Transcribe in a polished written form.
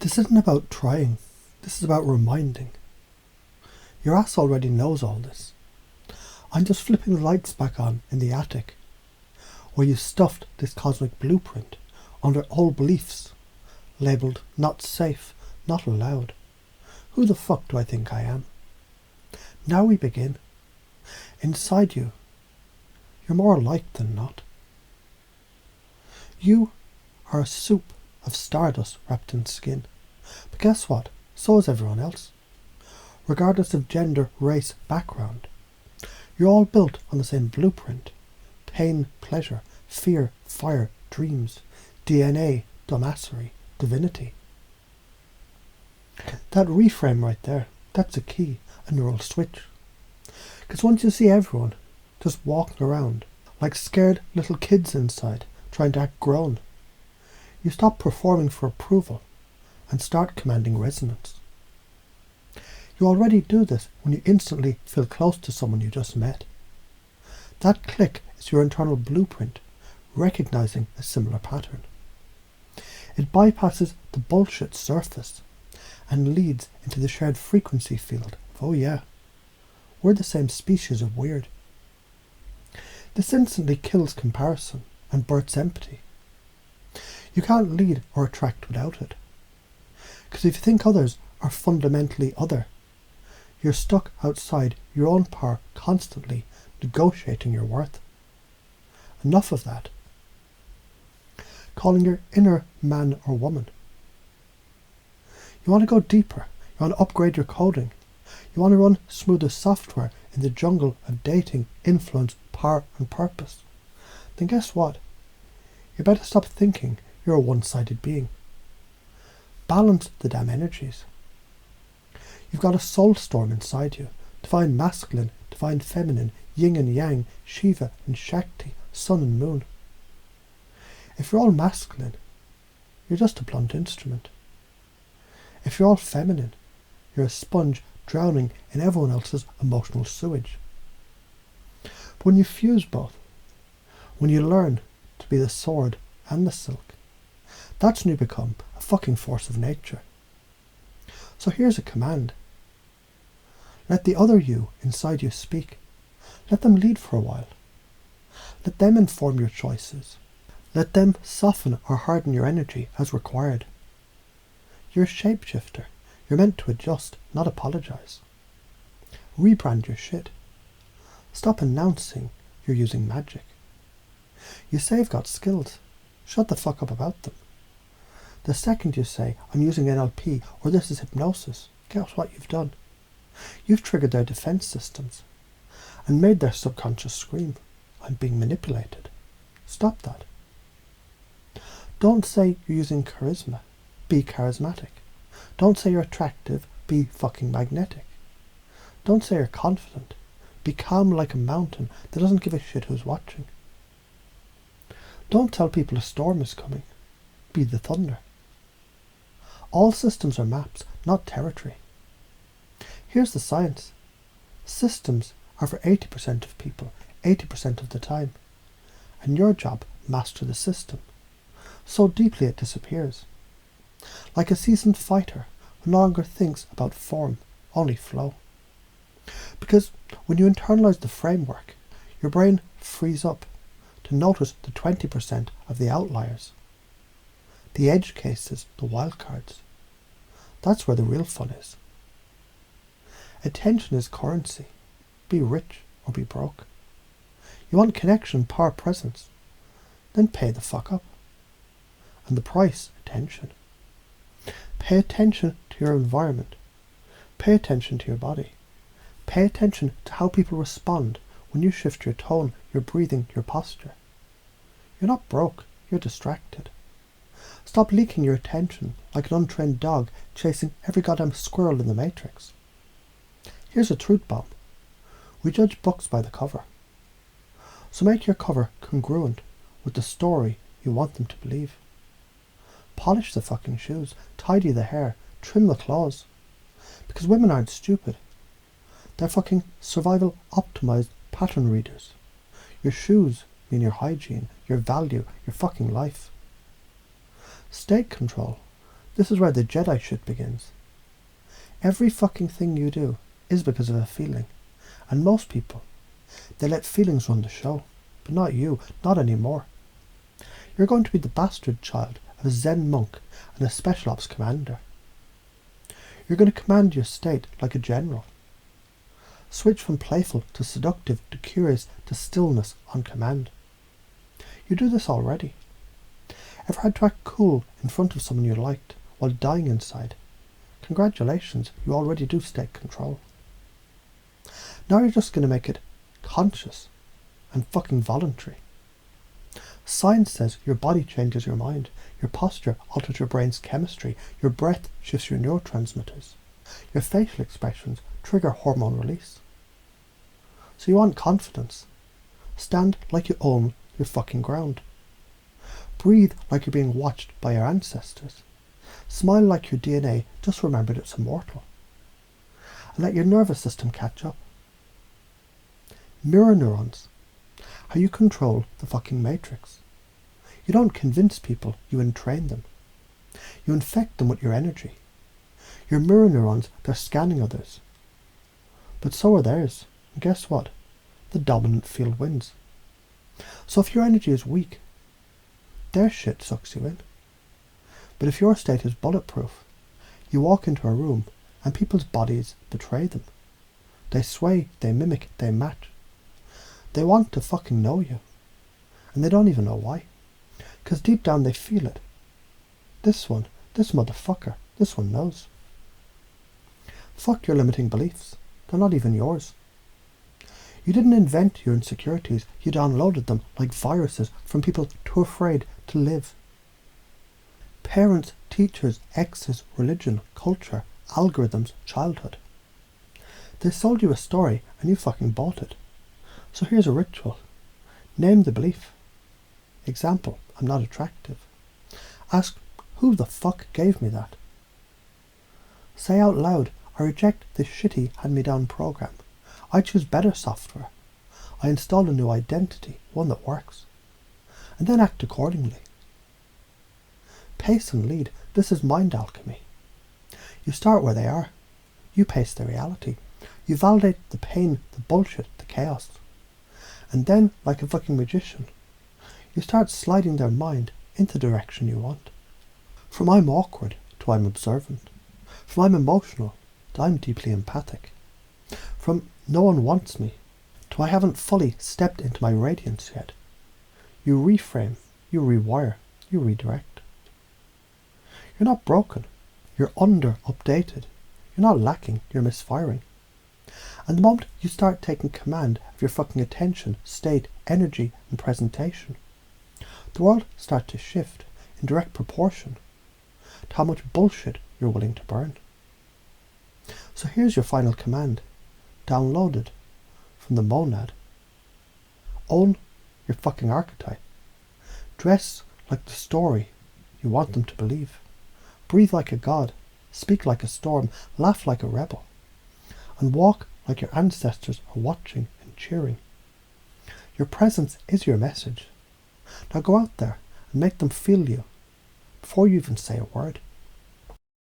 This isn't about trying. This is about reminding. Your ass already knows all this. I'm just flipping the lights back on in the attic, where you stuffed this cosmic blueprint under old beliefs, labelled not safe, not allowed. Who the fuck do I think I am? Now we begin. Inside you, you're more alike than not. You are a soup of stardust wrapped in skin. But guess what? So is everyone else. Regardless of gender, race, background. You're all built on the same blueprint. Pain, pleasure, fear, fire, dreams, DNA, dumbassery, divinity. That reframe right there, that's a key, a neural switch. Because once you see everyone just walking around like scared little kids inside, trying to act grown, you stop performing for approval and start commanding resonance. You already do this when you instantly feel close to someone you just met. That click is your internal blueprint, recognizing a similar pattern. It bypasses the bullshit surface and leads into the shared frequency field of, oh yeah, we're the same species of weird. This instantly kills comparison and births empathy. You can't lead or attract without it. Because if you think others are fundamentally other, you're stuck outside your own power, constantly negotiating your worth. Enough of that. Calling your inner man or woman. You want to go deeper. You want to upgrade your coding. You want to run smoother software in the jungle of dating, influence, power and purpose. Then guess what? You better stop thinking you're a one-sided being. Balance the damn energies. You've got a soul storm inside you. Divine masculine, divine feminine, yin and yang, Shiva and Shakti, sun and moon. If you're all masculine, you're just a blunt instrument. If you're all feminine, you're a sponge drowning in everyone else's emotional sewage. But when you fuse both, when you learn to be the sword and the silk, that's when you become a fucking force of nature. So here's a command. Let the other you inside you speak. Let them lead for a while. Let them inform your choices. Let them soften or harden your energy as required. You're a shapeshifter. You're meant to adjust, not apologize. Rebrand your shit. Stop announcing you're using magic. You say you've got skills. Shut the fuck up about them. The second you say, I'm using NLP or this is hypnosis, guess what you've done? You've triggered their defense systems and made their subconscious scream, I'm being manipulated. Stop that. Don't say you're using charisma. Be charismatic. Don't say you're attractive. Be fucking magnetic. Don't say you're confident. Be calm like a mountain that doesn't give a shit who's watching. Don't tell people a storm is coming. Be the thunder. All systems are maps, not territory. Here's the science. Systems are for 80% of people, 80% of the time. And your job, master the system. So deeply it disappears. Like a seasoned fighter who no longer thinks about form, only flow. Because when you internalize the framework, your brain frees up to notice the 20% of the outliers. The edge cases, the wildcards. That's where the real fun is. Attention is currency. Be rich or be broke. You want connection, power, presence. Then pay the fuck up. And the price, attention. Pay attention to your environment. Pay attention to your body. Pay attention to how people respond when you shift your tone, your breathing, your posture. You're not broke, you're distracted. Stop leaking your attention like an untrained dog chasing every goddamn squirrel in the Matrix. Here's a truth bomb. We judge books by the cover. So make your cover congruent with the story you want them to believe. Polish the fucking shoes, tidy the hair, trim the claws. Because women aren't stupid. They're fucking survival optimized pattern readers. Your shoes mean your hygiene, your value, your fucking life. State control This is where the Jedi shit begins. Every fucking thing you do is because of a feeling. And most people, they let feelings run the show. But not you, not anymore. You're going to be the bastard child of a Zen monk and a special ops commander. You're going to command your state like a general. Switch from playful to seductive to curious to stillness on command. You do this already. Ever had to act cool in front of someone you liked while dying inside? Congratulations, you already do take control. Now you're just going to make it conscious and fucking voluntary. Science says your body changes your mind, your posture alters your brain's chemistry, your breath shifts your neurotransmitters, your facial expressions trigger hormone release. So you want confidence. Stand like you own your fucking ground. Breathe like you're being watched by your ancestors. Smile like your DNA just remembered it's immortal. And let your nervous system catch up. Mirror neurons. How you control the fucking matrix. You don't convince people, you entrain them. You infect them with your energy. Your mirror neurons, they're scanning others. But so are theirs. And guess what? The dominant field wins. So if your energy is weak, their shit sucks you in. But if your state is bulletproof, you walk into a room and people's bodies betray them. They sway, they mimic, they match. They want to fucking know you. And they don't even know why. Because deep down they feel it. This motherfucker, this one knows. Fuck your limiting beliefs. They're not even yours. You didn't invent your insecurities. You downloaded them like viruses from people too afraid to live. Parents, teachers, exes, religion, culture, algorithms, childhood. They sold you a story and you fucking bought it. So here's a ritual. Name the belief. Example, I'm not attractive. Ask, who the fuck gave me that? Say out loud, I reject this shitty hand-me-down program. I choose better software. I install a new identity, one that works. And then act accordingly. Pace and lead, this is mind alchemy. You start where they are. You pace the reality. You validate the pain, the bullshit, the chaos. And then, like a fucking magician, you start sliding their mind into the direction you want. From I'm awkward to I'm observant. From I'm emotional to I'm deeply empathic. From no one wants me to I haven't fully stepped into my radiance yet. You reframe, you rewire, you redirect. You're not broken. You're under-updated. You're not lacking, you're misfiring. And the moment you start taking command of your fucking attention, state, energy and presentation, the world starts to shift in direct proportion to how much bullshit you're willing to burn. So here's your final command, downloaded from the monad. Own your fucking archetype. Dress like the story you want them to believe. Breathe like a god. Speak like a storm. Laugh like a rebel. And walk like your ancestors are watching and cheering. Your presence is your message. Now go out there and make them feel you before you even say a word.